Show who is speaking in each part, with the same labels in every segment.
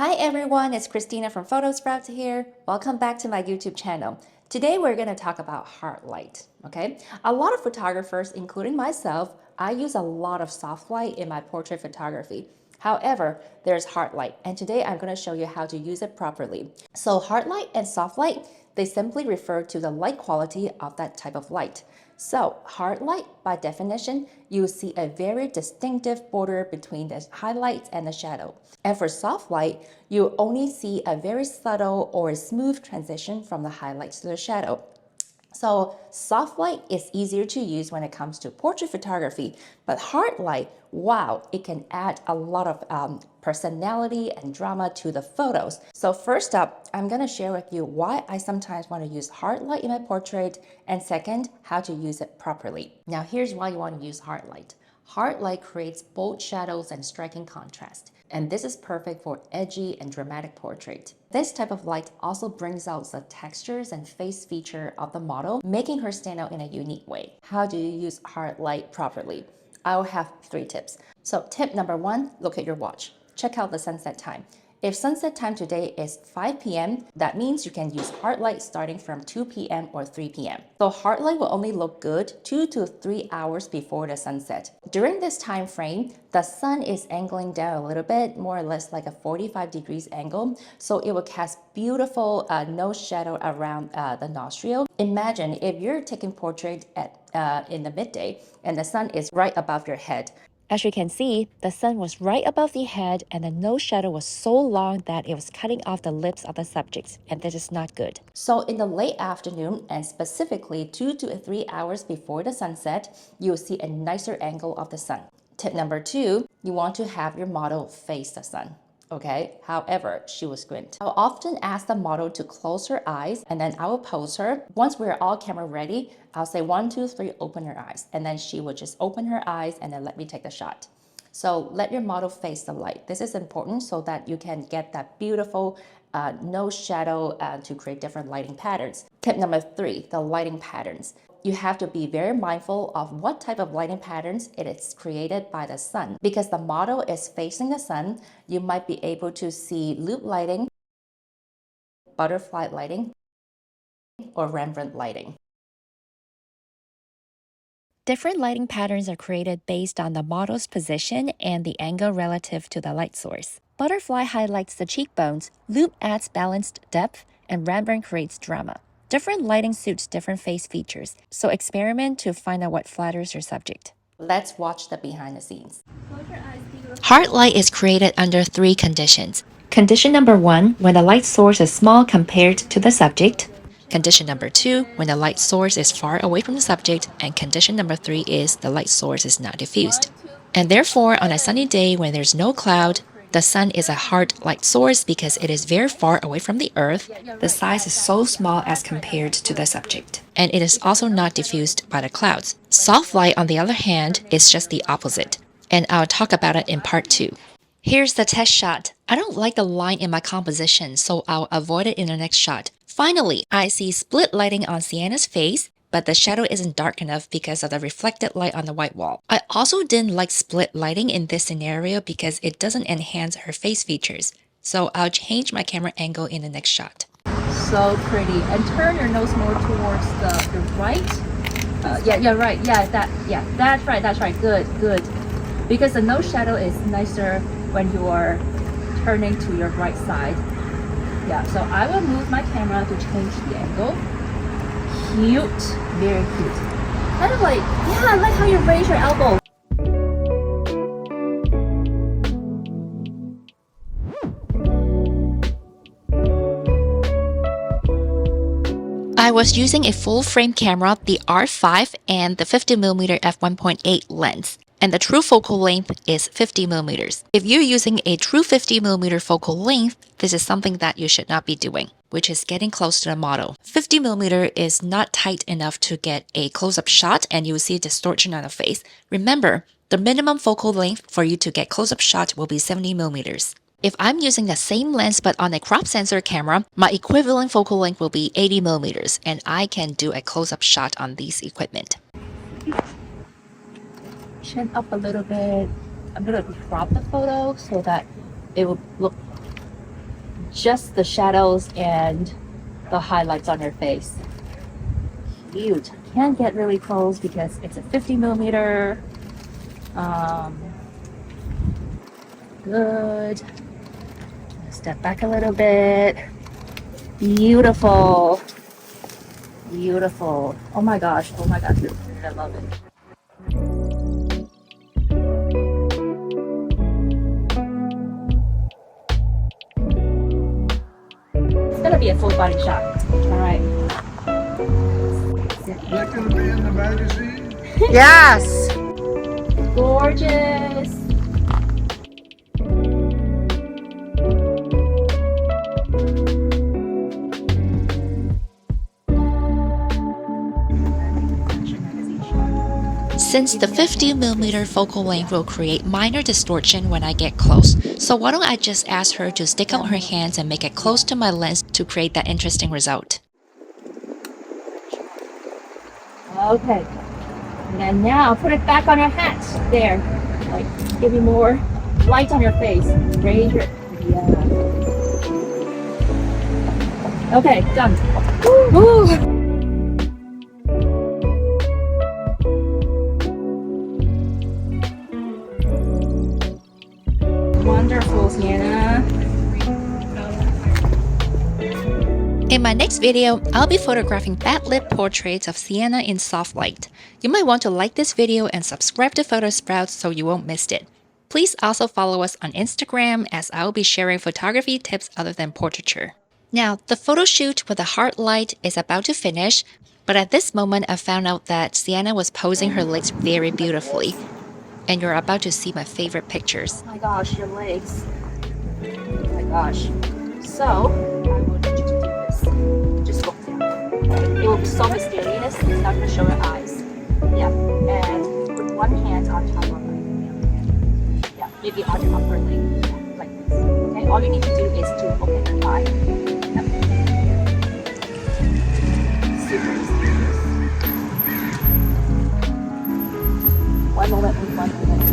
Speaker 1: Hi everyone, it's Christina from Photosprouts here. Welcome back to my YouTube channel. Today we're going to talk about hard light, okay? A lot of photographers, including myself, I use a lot of soft light in my portrait photography. However, there's hard light, and today I'm going to show you how to use it properly. So hard light and soft light, they simply refer to the light quality of that type of light. So hard light, by definition, you see a very distinctive border between the highlights and the shadow. And for soft light, you only see a very subtle or smooth transition from the highlights to the shadow. So soft light is easier to use when it comes to portrait photography, but hard light, wow, it can add a lot of personality and drama to the photos. So first up, I'm going to share with you why I sometimes want to use hard light in my portrait, and second, how to use it properly. Now here's why you want to use hard light. Hard light creates bold shadows and striking contrast, and this is perfect for edgy and dramatic portrait. This type of light also brings out the textures and face feature of the model, making her stand out in a unique way. How do you use hard light properly? I'll have 3 tips. So tip number 1, look at your watch. Check out the sunset time. If sunset time today is 5 p.m., that means you can use hard light starting from 2 p.m. or 3 p.m. So hard light will only look good 2 to 3 hours before the sunset. During this time frame, the sun is angling down a little bit, more or less like a 45 degrees angle, so it will cast beautiful nose shadow around the nostril. Imagine if you're taking portrait in the midday and the sun is right above your head. As you can see, the sun was right above the head and the nose shadow was so long that it was cutting off the lips of the subject, and this is not good. So in the late afternoon, and specifically 2 to 3 hours before the sunset, you'll see a nicer angle of the sun. Tip number 2, you want to have your model face the sun. Okay, however, she will squint. I'll often ask the model to close her eyes, and then I will pose her. Once we're all camera ready, I'll say 1, 2, 3, open her eyes, and then she will just open her eyes and then let me take the shot. So let your model face the light. This is important so that you can get that beautiful nose shadow to create different lighting patterns. Tip number 3, the lighting patterns. You have to be very mindful of what type of lighting patterns it is created by the sun. Because the model is facing the sun, you might be able to see loop lighting, butterfly lighting, or Rembrandt lighting. Different lighting patterns are created based on the model's position and the angle relative to the light source. Butterfly highlights the cheekbones, loop adds balanced depth, and Rembrandt creates drama. Different lighting suits different face features, so experiment to find out what flatters your subject. Let's watch the behind the scenes. Hard light is created under 3 conditions. Condition number 1, when the light source is small compared to the subject. Condition number 2, when the light source is far away from the subject. And condition number 3 is the light source is not diffused. And therefore, on a sunny day when there's no cloud, the sun is a hard light source because it is very far away from the earth. The size is so small as compared to the subject. And it is also not diffused by the clouds. Soft light, on the other hand, is just the opposite. And I'll talk about it in part 2. Here's the test shot. I don't like the line in my composition, so I'll avoid it in the next shot. Finally, I see split lighting on Sienna's face, but the shadow isn't dark enough because of the reflected light on the white wall. I also didn't like split lighting in this scenario because it doesn't enhance her face features. So I'll change my camera angle in the next shot. So pretty. And turn your nose more towards the right. Yeah, right. That's right. Good. Because the nose shadow is nicer when you are turning to your right side. Yeah, so I will move my camera to change the angle. Cute, very cute. Kind of like, yeah, I like how you raise your elbow. I was using a full-frame camera, the R5 and the 50mm f1.8 lens. And the true focal length is 50mm. If you're using a true 50mm focal length, this is something that you should not be doing, which is getting close to the model. 50mm is not tight enough to get a close-up shot and you'll see distortion on the face. Remember, the minimum focal length for you to get close-up shot will be 70mm. If I'm using the same lens but on a crop sensor camera, my equivalent focal length will be 80mm and I can do a close-up shot on these equipment. Chin up a little bit. I'm going to crop the photo so that it will look just the shadows and the highlights on her face. Cute. Can't get really close because it's a 50mm. Good. Step back a little bit. Beautiful. Beautiful. Oh my gosh. Oh my gosh. I love it. It's gonna be a full body shot. All right.
Speaker 2: Is that going to be in the magazine?
Speaker 3: Yes.
Speaker 1: Gorgeous.
Speaker 4: Since the 50mm focal length will create minor distortion when I get close, so why don't I just ask her to stick out her hands and make it close to my lens to create that interesting result.
Speaker 1: Okay. And now put it back on your hat. There. Like, give you more light on your face. Raise your... Yeah. Okay, done. Woo! Wonderful, Sienna.
Speaker 4: In my next video, I'll be photographing backlit portraits of Sienna in soft light. You might want to like this video and subscribe to Photosprouts so you won't miss it. Please also follow us on Instagram as I'll be sharing photography tips other than portraiture. Now, the photo shoot with the hard light is about to finish, but at this moment I found out that Sienna was posing her legs very beautifully. And you're about to see my favorite pictures.
Speaker 1: Oh my gosh, your legs. Oh my gosh. So, I will need you to do this. Just go down. It will be so mysterious, it's not going to show your eyes. Yeah, and put one hand on top of the other hand. Yeah, maybe on your upper leg. Yeah, like this. Okay, all you need to do is to open your eye. Yep. Super mysterious. One moment, one moment.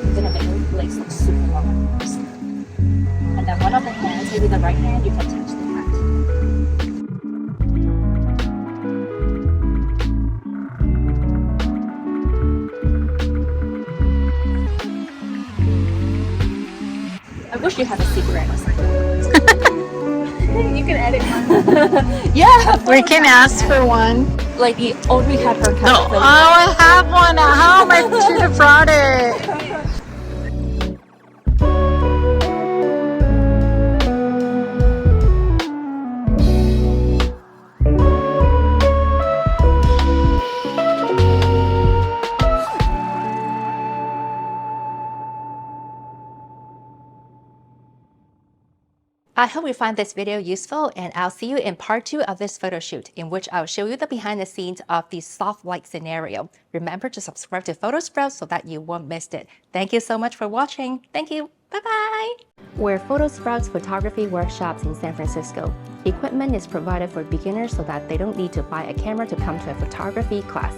Speaker 1: You're gonna make your legs look super long first. And then one of the hands, maybe the right hand, you can touch the hat. I wish you had a secret or something. You can edit one. Yeah,
Speaker 3: We can ask for one.
Speaker 1: like the Audrey had her
Speaker 3: No, oh, I have one at home. I should have brought it.
Speaker 4: I hope you find this video useful, and I'll see you in part 2 of this photo shoot, in which I'll show you the behind the scenes of the soft light scenario. Remember to subscribe to Photosprouts so that you won't miss it. Thank you so much for watching. Thank you. Bye-bye. We're Photosprouts photography workshops in San Francisco. Equipment is provided for beginners so that they don't need to buy a camera to come to a photography class.